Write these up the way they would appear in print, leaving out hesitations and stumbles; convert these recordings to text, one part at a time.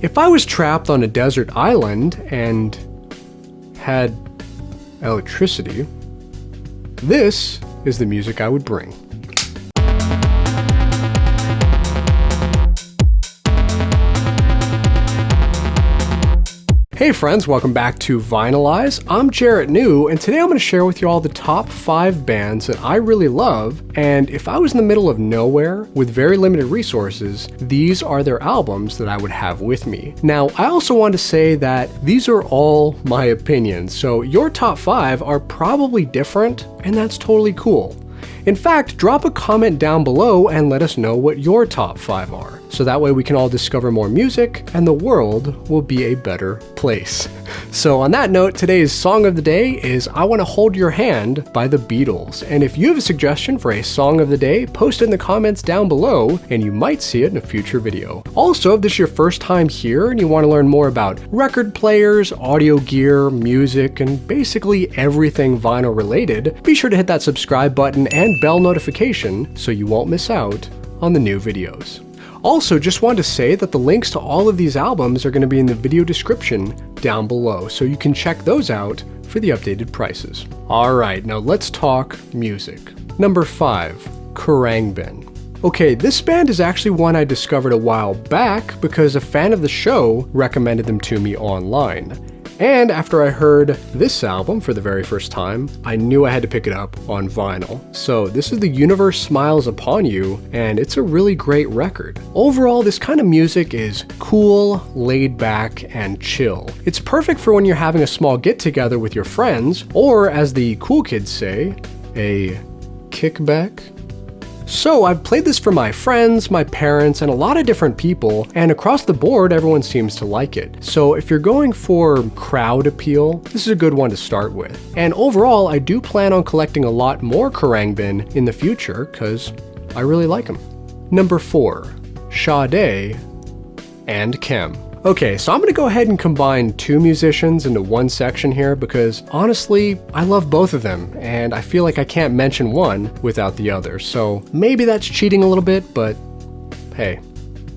If I was trapped on a desert island and had electricity, this is the music I would bring. Hey friends, welcome back to Vinylize. I'm Jarrett New, and today I'm going to share with you all the top 5 bands that I really love, and if I was in the middle of nowhere with very limited resources, these are their albums that I would have with me. Now, I also want to say that these are all my opinions, so your top 5 are probably different, and that's totally cool. In fact, drop a comment down below and let us know what your top 5 are, so that way we can all discover more music and the world will be a better place. So on that note, today's song of the day is I Want to Hold Your Hand by the Beatles. And if you have a suggestion for a song of the day, post it in the comments down below and you might see it in a future video. Also, if this is your first time here and you want to learn more about record players, audio gear, music, and basically everything vinyl related, be sure to hit that subscribe button and bell notification so you won't miss out on the new videos. Also, just wanted to say that the links to all of these albums are going to be in the video description down below, so you can check those out for the updated prices. Alright, now let's talk music. Number 5, Kerrangbin. Okay, this band is actually one I discovered a while back because a fan of the show recommended them to me online. And after I heard this album for the very first time, I knew I had to pick it up on vinyl. So this is The Universe Smiles Upon You, and it's a really great record. Overall, this kind of music is cool, laid back, and chill. It's perfect for when you're having a small get-together with your friends, or as the cool kids say, a kickback. So I've played this for my friends, my parents, and a lot of different people, and across the board everyone seems to like it. So if you're going for crowd appeal, this is a good one to start with. And overall, I do plan on collecting a lot more Kerrangbin in the future, because I really like them. Number 4, SADE and KAMEO. Okay, so I'm going to go ahead and combine 2 musicians into one section here because honestly, I love both of them and I feel like I can't mention one without the other. So maybe that's cheating a little bit, but hey,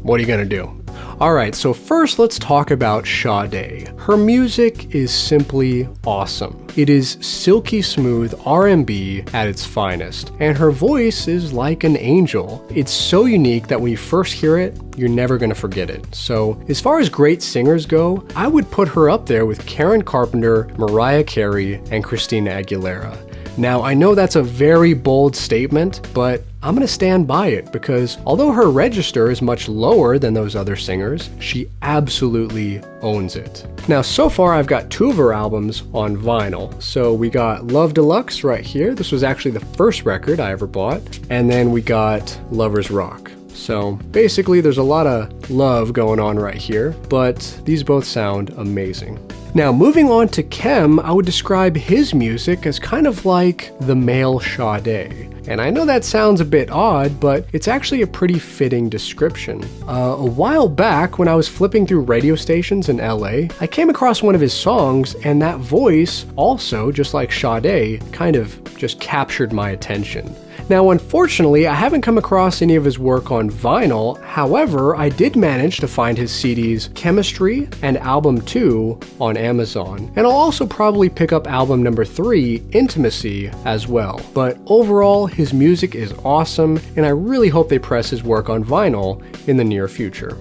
what are you going to do? Alright, so first let's talk about SADE. Her music is simply awesome. It is silky smooth R&B at its finest, and her voice is like an angel. It's so unique that when you first hear it, you're never going to forget it. So as far as great singers go, I would put her up there with Karen Carpenter, Mariah Carey, and Christina Aguilera. Now, I know that's a very bold statement, but I'm going to stand by it because although her register is much lower than those other singers, she absolutely owns it. Now, so far I've got 2 of her albums on vinyl. So we got Love Deluxe right here. This was actually the first record I ever bought. And then we got Lovers Rock. So basically there's a lot of love going on right here, but these both sound amazing. Now, moving on to KAMEO, I would describe his music as kind of like the male SADE. And I know that sounds a bit odd, but it's actually a pretty fitting description. A while back, when I was flipping through radio stations in LA, I came across one of his songs, and that voice also, just like SADE, kind of just captured my attention. Now, unfortunately, I haven't come across any of his work on vinyl. However, I did manage to find his CDs Chemistry and Album 2 on Amazon. And I'll also probably pick up album number 3, Intimacy, as well. But overall, his music is awesome, and I really hope they press his work on vinyl in the near future.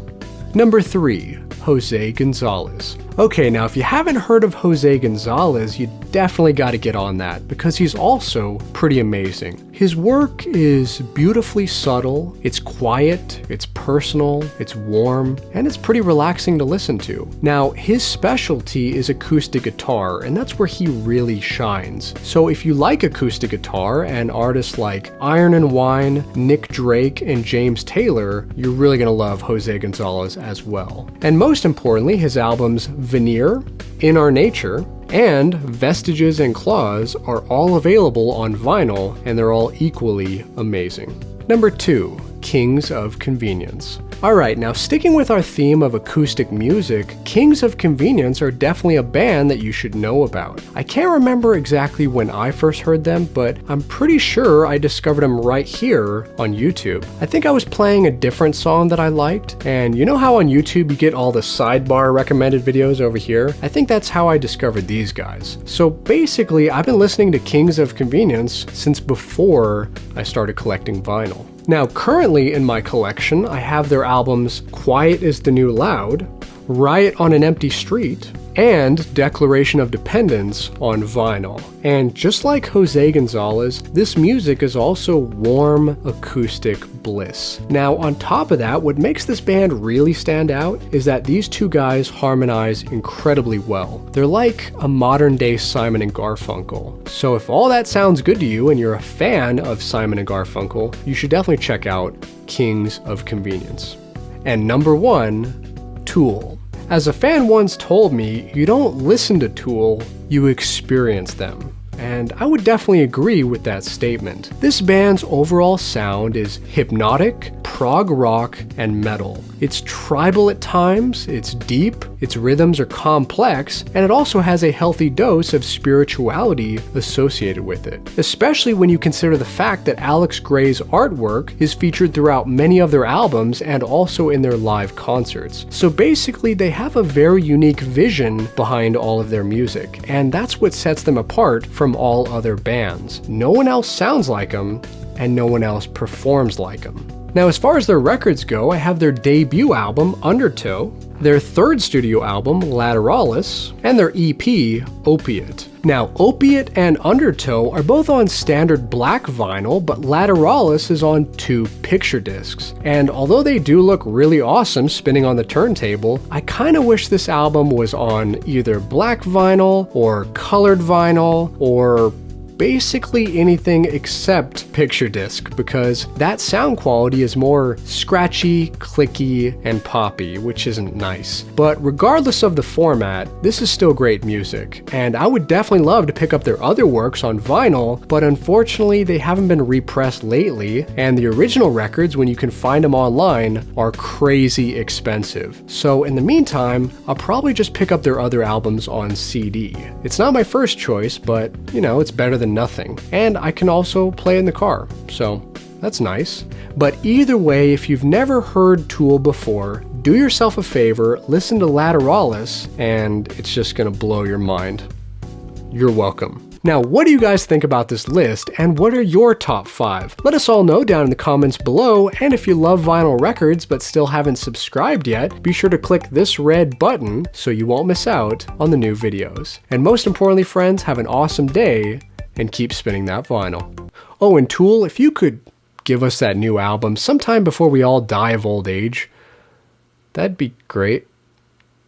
Number 3, José González. Okay, now if you haven't heard of José González, you definitely got to get on that because he's also pretty amazing. His work is beautifully subtle, it's quiet, it's personal, it's warm, and it's pretty relaxing to listen to. Now, his specialty is acoustic guitar, and that's where he really shines. So if you like acoustic guitar and artists like Iron and Wine, Nick Drake, and James Taylor, you're really going to love José González as well. And most importantly, his albums Veneer, In Our Nature, and Vestiges and Claws are all available on vinyl, and they're all equally amazing. Number 2, Kings of Convenience. Alright, now sticking with our theme of acoustic music, Kings of Convenience are definitely a band that you should know about. I can't remember exactly when I first heard them, but I'm pretty sure I discovered them right here on YouTube. I think I was playing a different song that I liked, and you know how on YouTube you get all the sidebar recommended videos over here? I think that's how I discovered these guys. So basically, I've been listening to Kings of Convenience since before I started collecting vinyl. Now currently in my collection, I have their albums Quiet is the New Loud, Riot on an Empty Street, and Declaration of Dependence on vinyl. And just like José González, this music is also warm acoustic bliss. Now on top of that, what makes this band really stand out is that these two guys harmonize incredibly well. They're like a modern day Simon and Garfunkel. So if all that sounds good to you and you're a fan of Simon and Garfunkel, you should definitely check out Kings of Convenience. And number 1, Tool. As a fan once told me, you don't listen to Tool, you experience them. And I would definitely agree with that statement. This band's overall sound is hypnotic, prog rock, and metal. It's tribal at times, it's deep, its rhythms are complex, and it also has a healthy dose of spirituality associated with it. Especially when you consider the fact that Alex Gray's artwork is featured throughout many of their albums and also in their live concerts. So basically, they have a very unique vision behind all of their music, and that's what sets them apart from all other bands. No one else sounds like them, and no one else performs like them. Now, as far as their records go, I have their debut album, Undertow, their third studio album, Lateralis, and their EP, Opiate. Now, Opiate and Undertow are both on standard black vinyl, but Lateralis is on 2 picture discs. And although they do look really awesome spinning on the turntable, I kinda wish this album was on either black vinyl, or colored vinyl, or basically anything except picture disc, because that sound quality is more scratchy, clicky, and poppy, which isn't nice. But regardless of the format, this is still great music, and I would definitely love to pick up their other works on vinyl, but unfortunately they haven't been repressed lately, and the original records, when you can find them online, are crazy expensive. So in the meantime, I'll probably just pick up their other albums on CD. It's not my first choice, but you know, it's better than nothing. And I can also play in the car, so that's nice. But either way, if you've never heard Tool before, do yourself a favor, listen to Lateralis, and it's just gonna blow your mind. You're welcome. Now, what do you guys think about this list, and what are your top 5? Let us all know down in the comments below, and if you love vinyl records but still haven't subscribed yet, be sure to click this red button so you won't miss out on the new videos. And most importantly, friends, have an awesome day, and keep spinning that vinyl. Oh, and Tool, if you could give us that new album sometime before we all die of old age, that'd be great.